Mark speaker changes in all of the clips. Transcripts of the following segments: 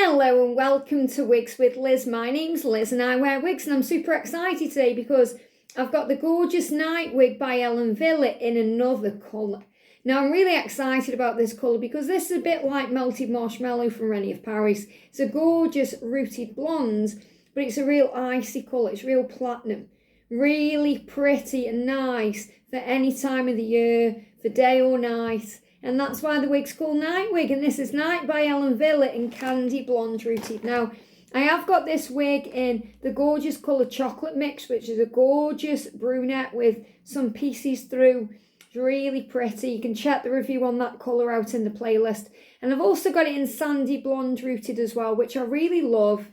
Speaker 1: Hello and welcome to Wigs with Liz. My name's Liz and I wear wigs, and I'm super excited today because I've got the gorgeous night wig by Ellen Wille in another colour. Now I'm really excited about this colour because this is a bit like Melted Marshmallow from Rennie of Paris. It's a gorgeous rooted blonde, but it's a real icy colour. It's real platinum. Really pretty and nice for any time of the year, for day or night. And that's why the wig's called Night Wig. And this is Night by Ellen Wille in Candy Blonde Rooted. Now, I have got this wig in the gorgeous colour Chocolate Mix, which is a gorgeous brunette with some pieces through. It's really pretty. You can check the review on that colour out in the playlist. And I've also got it in Sandy Blonde Rooted as well, which I really love.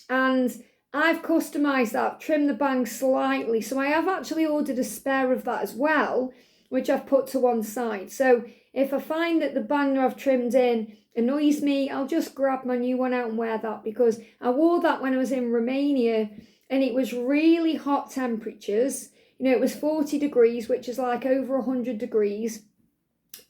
Speaker 1: And I've customised that, trimmed the bangs slightly. So I have actually ordered a spare of that as well, which I've put to one side. So if I find that the bang that I've trimmed in annoys me, I'll just grab my new one out and wear that, because I wore that when I was in Romania and it was really hot temperatures. You know, it was 40 degrees, which is like over 100 degrees.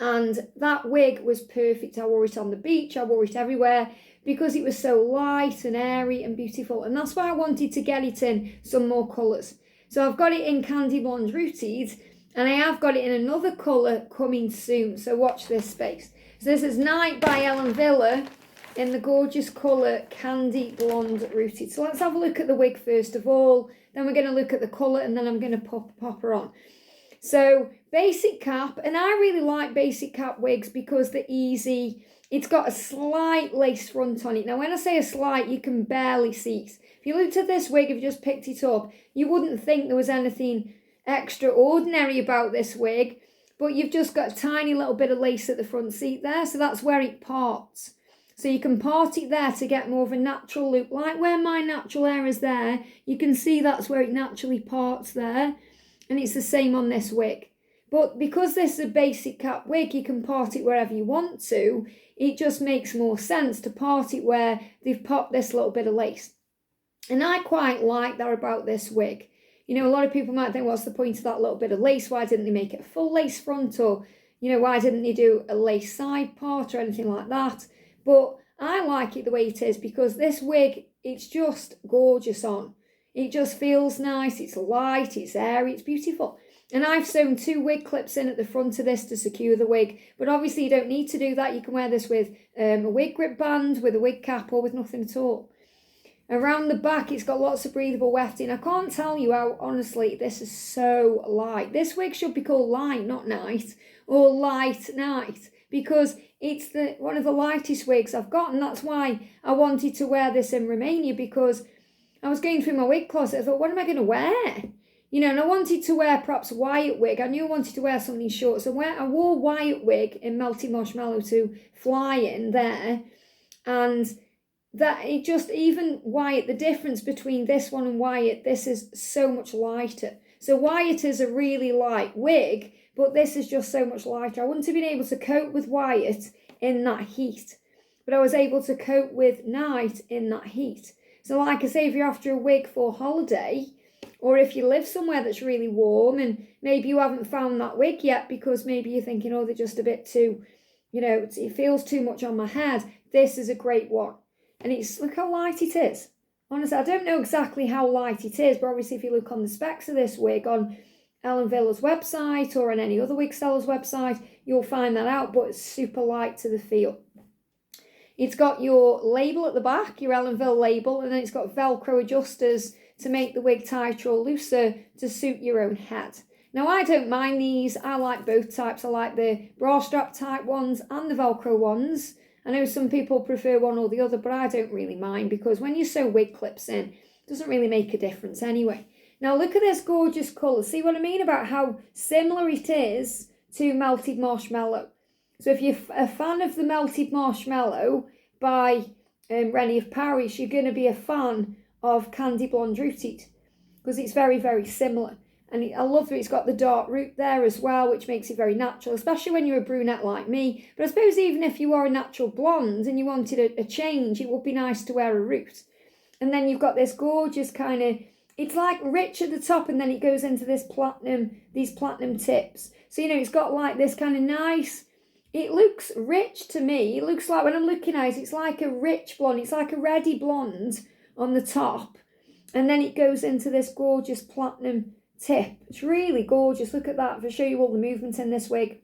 Speaker 1: And that wig was perfect. I wore it on the beach, I wore it everywhere because it was so light and airy and beautiful. And that's why I wanted to get it in some more colours. So I've got it in Candy Blonde Rooted, and I have got it in another colour coming soon, so watch this space. So this is Night by Ellen Wille in the gorgeous colour Candy Blonde Rooted. So let's have a look at the wig first of all, then we're going to look at the colour, and then I'm going to pop her on. So basic cap, and I really like basic cap wigs because they're easy. It's got a slight lace front on it. Now when I say a slight, you can barely see it. If you looked at this wig, if you just picked it up, you wouldn't think there was anything extraordinary about this wig, but you've just got a tiny little bit of lace at the front seat there, so that's where it parts. So you can part it there to get more of a natural look, like where my natural hair is there. You can see that's where it naturally parts there, and it's the same on this wig. But because this is a basic cap wig, you can part it wherever you want to. It just makes more sense to part it where they've popped this little bit of lace, and I quite like that about this wig. You know, a lot of people might think, what's the point of that little bit of lace? Why didn't they make it a full lace front? Or, you know, why didn't they do a lace side part or anything like that? But I like it the way it is because this wig, it's just gorgeous on. It just feels nice. It's light, it's airy, it's beautiful. And I've sewn 2 wig clips in at the front of this to secure the wig. But obviously you don't need to do that. You can wear this with a wig grip band, with a wig cap, or with nothing at all. Around the back, it's got lots of breathable wefting. I can't tell you how, honestly, this is so light. This wig should be called Light, not Night, or Light Night, because it's one of the lightest wigs I've got, and that's why I wanted to wear this in Romania, because I was going through my wig closet. I thought, what am I going to wear? You know, and I wanted to wear perhaps a Wyatt wig. I knew I wanted to wear something short, so I wore Wyatt wig in Melted Marshmallow to fly in there, and that it just, even Wyatt, the difference between this one and Wyatt, this is so much lighter. So Wyatt is a really light wig, but this is just so much lighter. I wouldn't have been able to cope with Wyatt in that heat, but I was able to cope with Night in that heat. So like I say, if you're after a wig for holiday, or if you live somewhere that's really warm and maybe you haven't found that wig yet because maybe you're thinking, oh, they're just a bit too, you know, it feels too much on my head, this is a great one. And it's, look how light it is. Honestly, I don't know exactly how light it is, but obviously if you look on the specs of this wig on Ellen Wille's website or on any other wig seller's website, you'll find that out, but it's super light to the feel. It's got your label at the back, your Ellen Wille label, and then it's got Velcro adjusters to make the wig tighter or looser to suit your own head. Now, I don't mind these. I like both types. I like the bra strap type ones and the Velcro ones. I know some people prefer one or the other, but I don't really mind because when you sew wig clips in, it doesn't really make a difference anyway. Now look at this gorgeous colour. See what I mean about how similar it is to Melted Marshmallow? So if you're a fan of the Melted Marshmallow by Rennie of Paris, you're going to be a fan of Candy Blonde Rooted because it's very, very similar. And I love that it's got the dark root there as well, which makes it very natural, especially when you're a brunette like me. But I suppose even if you are a natural blonde and you wanted a change, it would be nice to wear a root. And then you've got this gorgeous kind of, it's like rich at the top and then it goes into this platinum, these platinum tips. So, you know, it's got like this kind of nice it looks rich to me. It looks like, when I'm looking at it, it's like a rich blonde. It's like a reddy blonde on the top. And then it goes into this gorgeous platinum tip. It's really gorgeous. Look at that. I'll show you all the movement in this wig.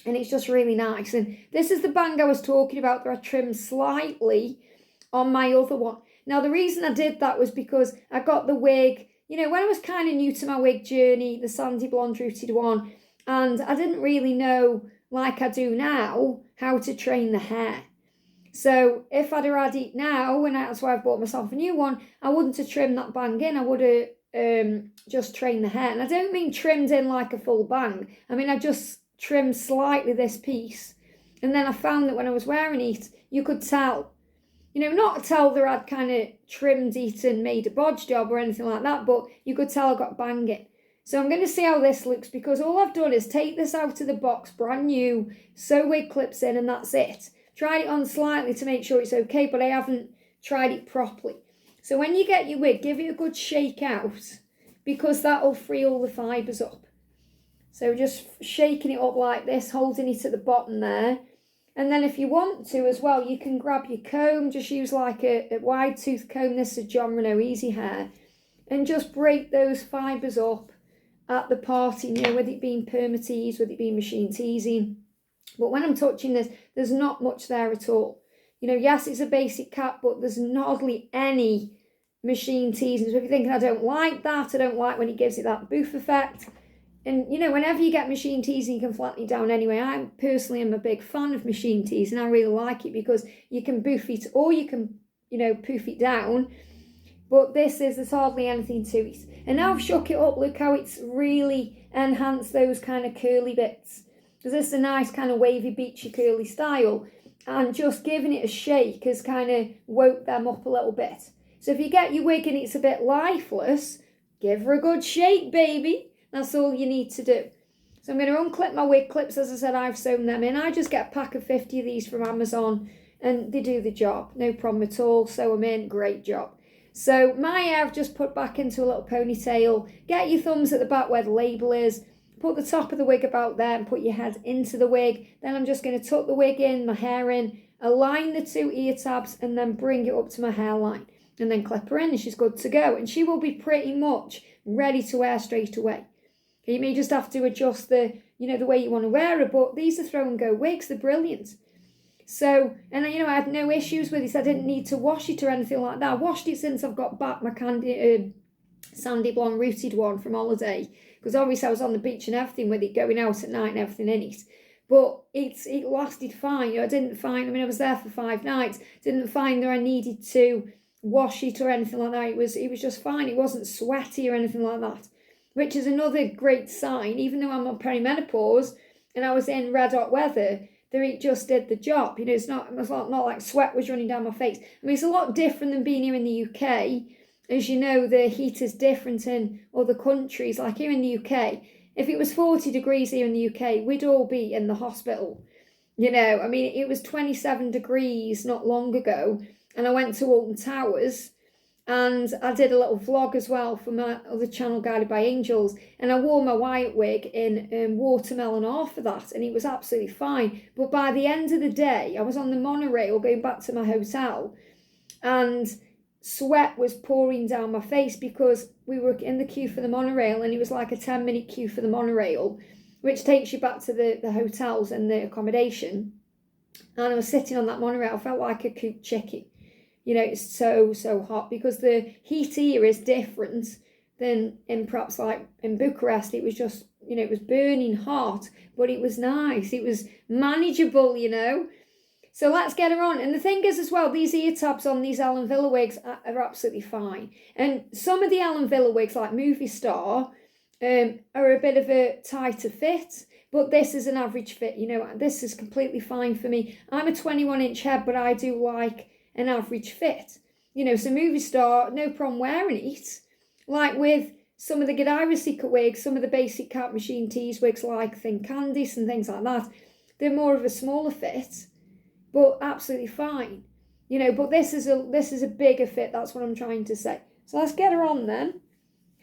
Speaker 1: And it's just really nice. And this is the bang I was talking about that I trimmed slightly on my other one. Now, the reason I did that was because I got the wig, you know, when I was kind of new to my wig journey, the sandy blonde rooted one, and I didn't really know, like I do now, how to train the hair. So if I'd have had it now, and that's why I've bought myself a new one, I wouldn't have trimmed that bang in. I would have just trained the hair. And I don't mean trimmed in like a full bang. I mean, I just trimmed slightly this piece. And then I found that when I was wearing it, you could tell. You know, not tell that I'd kind of trimmed it and made a bodge job or anything like that, but you could tell I got banging. So I'm going to see how this looks, because all I've done is take this out of the box, brand new, sew wig clips in, and that's it. Tried it on slightly to make sure it's okay, but I haven't tried it properly. So when you get your wig, give it a good shake out, because that'll free all the fibres up. So just shaking it up like this, holding it at the bottom there. And then if you want to as well, you can grab your comb, just use like a wide tooth comb. This is John Renault Easy Hair. And just break those fibres up at the party, you know, with it being permatease, with it being machine teasing. But when I'm touching this, there's not much there at all. You know, yes, it's a basic cap, but there's hardly any machine teasing. So if you're thinking, I don't like that, I don't like when it gives it that boof effect. And, you know, whenever you get machine teasing, you can flatten it down anyway. I personally am a big fan of machine teasing. I really like it because you can boof it or you can, you know, poof it down. But there's hardly anything to it. And now I've shook it up, look how it's really enhanced those kind of curly bits. Because this is a nice kind of wavy, beachy, curly style. And just giving it a shake has kind of woke them up a little bit. So if you get your wig and it's a bit lifeless, give her a good shake, baby. That's all you need to do. So I'm going to unclip my wig clips. As I said, I've sewn them in. I just get a pack of 50 of these from Amazon and they do the job. No problem at all. Sew them in. Great job. So my hair I've just put back into a little ponytail. Get your thumbs at the back where the label is. Put the top of the wig about there and put your head into the wig. Then I'm just going to tuck the wig in, my hair in, align the two ear tabs and then bring it up to my hairline. And then clip her in and she's good to go. And she will be pretty much ready to wear straight away. You may just have to adjust the way you want to wear it, but these are throw and go wigs, they're brilliant. So, and you know, I had no issues with it. I didn't need to wash it or anything like that. I washed it since I've got back my sandy blonde rooted one from holiday, because obviously I was on the beach and everything with it, going out at night and everything in it. But it lasted fine. You know, I was there for 5 nights, didn't find that I needed to wash it or anything like that. It was just fine. It wasn't sweaty or anything like that. Which is another great sign, even though I'm on perimenopause and I was in red hot weather, that it just did the job. You know, it's not like sweat was running down my face. I mean, it's a lot different than being here in the UK. As you know, the heat is different in other countries. Like here in the UK, if it was 40 degrees here in the UK, we'd all be in the hospital. You know, I mean, it was 27 degrees not long ago, and I went to Alton Towers. And I did a little vlog as well for my other channel, Guided by Angels. And I wore my white wig in watermelon off for that. And it was absolutely fine. But by the end of the day, I was on the monorail going back to my hotel. And sweat was pouring down my face because we were in the queue for the monorail. And it was like a 10-minute queue for the monorail, which takes you back to the hotels and the accommodation. And I was sitting on that monorail. I felt like a cooked chicken. You know, it's so hot because the heat here is different than in perhaps like in Bucharest. It was just, you know, it was burning hot, but it was nice. It was manageable, you know. So let's get her on. And the thing is as well, these ear tabs on these Ellen Wille wigs are absolutely fine. And some of the Ellen Wille wigs, like Movie Star, are a bit of a tighter fit. But this is an average fit, you know. This is completely fine for me. I'm a 21-inch head, but I do like an average fit. You know, so Movie Star, no problem wearing it. Like with some of the Godiva Secret wigs, some of the basic cap machine tease wigs like Thin Candice and things like that, they're more of a smaller fit, but absolutely fine. You know, but this is a bigger fit, that's what I'm trying to say. So let's get her on then.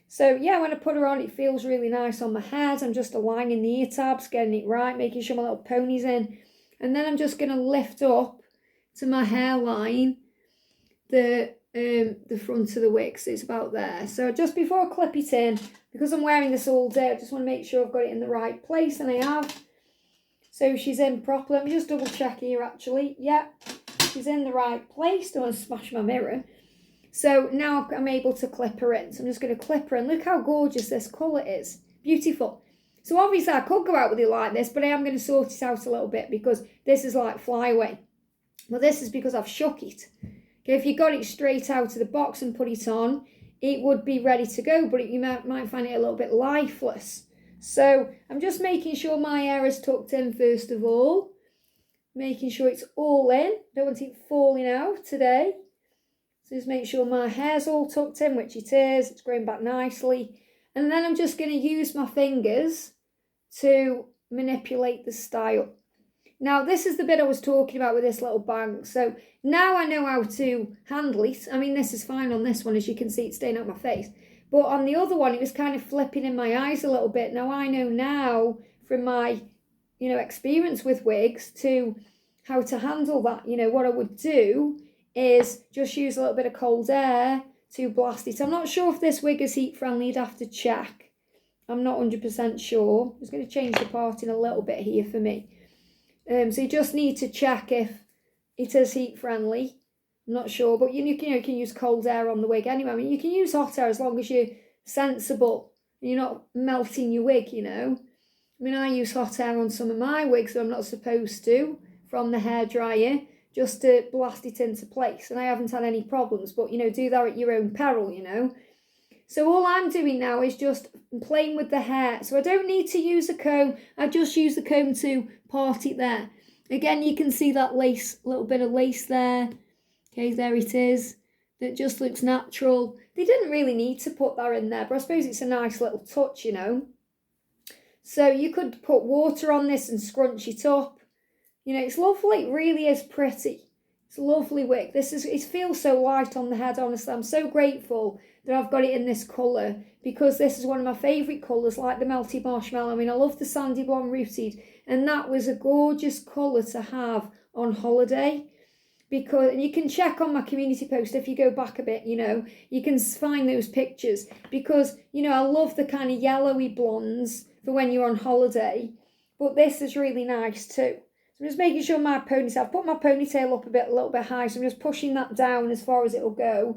Speaker 1: So yeah, when I put her on, it feels really nice on my head. I'm just aligning the ear tabs, getting it right, making sure my little pony's in. And then I'm just going to lift up to my hairline the front of the wig, so it's about there. So just before I clip it in, because I'm wearing this all day, I just want to make sure I've got it in the right place, and I have. So she's in properly. Let me just double check here actually. Yeah, she's in the right place. Don't want to smash my mirror. So now I'm able to clip her in. So I'm just going to clip her in. Look how gorgeous this colour is. Beautiful. So obviously I could go out with it like this, but I am going to sort it out a little bit because this is like flyaway. Well, this is because I've shook it. Okay, if you got it straight out of the box and put it on, it would be ready to go, but you might find it a little bit lifeless. So I'm just making sure my hair is tucked in first of all. Making sure it's all in. Don't want it falling out today. So just make sure my hair's all tucked in, which it is. It's growing back nicely. And then I'm just going to use my fingers to manipulate the style. Now, this is the bit I was talking about with this little bang. So now I know how to handle it. I mean, this is fine on this one. As you can see, it's staying out my face. But on the other one, it was kind of flipping in my eyes a little bit. Now, I know now from my, experience with wigs to how to handle that. What I would do is just use a little bit of cold air to blast it. I'm not sure if this wig is heat friendly. You'd have to check. I'm not 100% sure. I'm just going to change the parting a little bit here for me. So you just need to check if it is heat friendly. I'm not sure, but you can use cold air on the wig anyway. I mean, you can use hot air as long as you're sensible and you're not melting your wig, I mean, I use hot air on some of my wigs that I'm not supposed to from the hairdryer just to blast it into place, and I haven't had any problems. But do that at your own peril, So all I'm doing now is just playing with the hair. So I don't need to use a comb. I just use the comb to part it there. Again, you can see that lace, little bit of lace there. Okay, there it is. That just looks natural. They didn't really need to put that in there, but I suppose it's a nice little touch, So you could put water on this and scrunch it up. It's lovely. It really is pretty. It's a lovely wig. It feels so light on the head, honestly. I'm so grateful that I've got it in this colour because this is one of my favourite colours, like the melted marshmallow. I mean, I love the sandy blonde rooted, and that was a gorgeous colour to have on holiday. Because you can check on my community post if you go back a bit, you can find those pictures. Because, I love the kind of yellowy blondes for when you're on holiday. But this is really nice too. So I'm just making sure my ponytail, I've put my ponytail up a little bit high, so I'm just pushing that down as far as it'll go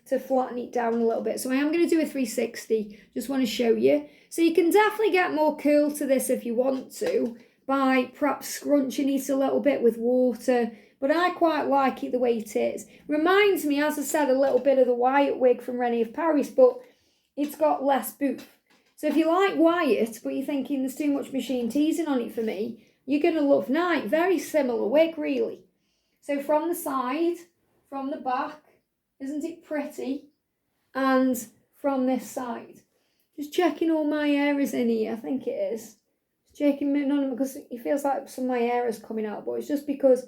Speaker 1: to flatten it down a little bit. So I am going to do a 360, just want to show you. So you can definitely get more curl to this if you want to by perhaps scrunching it a little bit with water, but I quite like it the way it is. Reminds me, as I said, a little bit of the Wyatt wig from Rennie of Paris, but it's got less boof. So if you like Wyatt, but you're thinking there's too much machine teasing on it for me, you're going to love Night. Very similar wig, really. So from the side, from the back, isn't it pretty? And from this side. Just checking all my hair is in here. I think it is. Just checking none of them because it feels like some of my hair is coming out. But it's just because,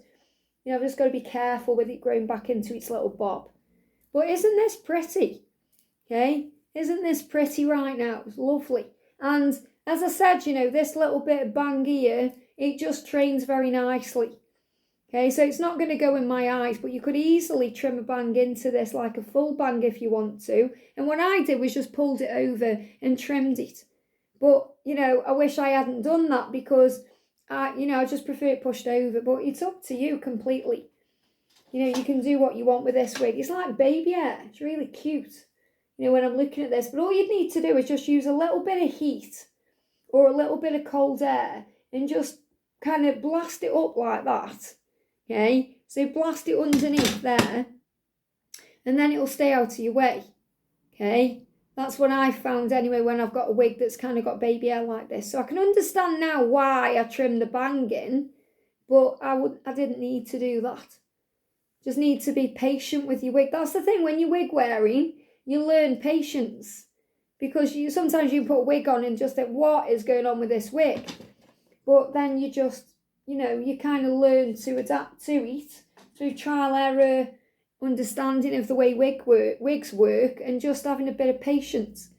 Speaker 1: I've just got to be careful with it growing back into its little bob. But isn't this pretty? Okay? Isn't this pretty right now? It's lovely. And as I said, this little bit of bang here, it just trains very nicely. Okay, so it's not going to go in my eyes, but you could easily trim a bang into this like a full bang if you want to. And what I did was just pulled it over and trimmed it. But, I wish I hadn't done that because, I just prefer it pushed over. But it's up to you completely. You can do what you want with this wig. It's like baby hair. It's really cute, when I'm looking at this. But all you need to do is just use a little bit of heat or a little bit of cold air and just kind of blast it up like that. Okay, so blast it underneath there and then it'll stay out of your way. Okay, that's what I found anyway when I've got a wig that's kind of got baby hair like this. So I can understand now why I trimmed the bang in, but I didn't need to do that. Just need to be patient with your wig. That's the thing, when you're wig wearing, you learn patience. Because sometimes you put a wig on and just think, what is going on with this wig? But then you just, you kind of learn to adapt to it through trial error, understanding of the way wigs work, and just having a bit of patience.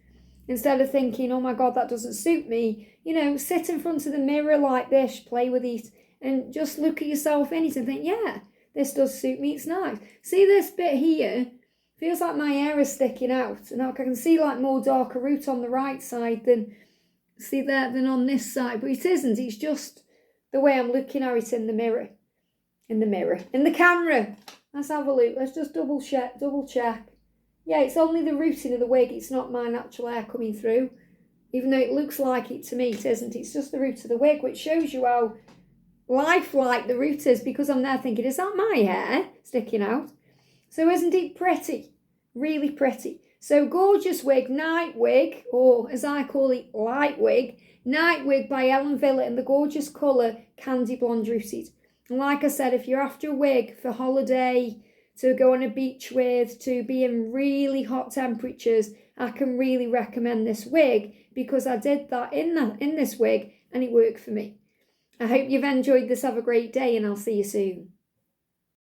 Speaker 1: Instead of thinking, oh my God, that doesn't suit me, sit in front of the mirror like this, play with it, and just look at yourself in it and think, yeah, this does suit me, it's nice. See this bit here? Feels like my hair is sticking out, and I can see like more darker root on the right side than on this side, but it isn't. It's just the way I'm looking at it in the mirror. In the camera. Let's have a look. Let's just double check. Yeah, it's only the rooting of the wig. It's not my natural hair coming through. Even though it looks like it to me, it isn't. It's just the root of the wig, which shows you how lifelike the root is, because I'm there thinking, is that my hair sticking out? So isn't it pretty? Really pretty. So gorgeous wig, night wig, or as I call it, light wig. Night wig by Ellen Wille in the gorgeous colour Candy Blonde Rooted. And like I said, if you're after a wig for holiday, to go on a beach with, to be in really hot temperatures, I can really recommend this wig, because I did that in this wig and it worked for me. I hope you've enjoyed this. Have a great day, and I'll see you soon.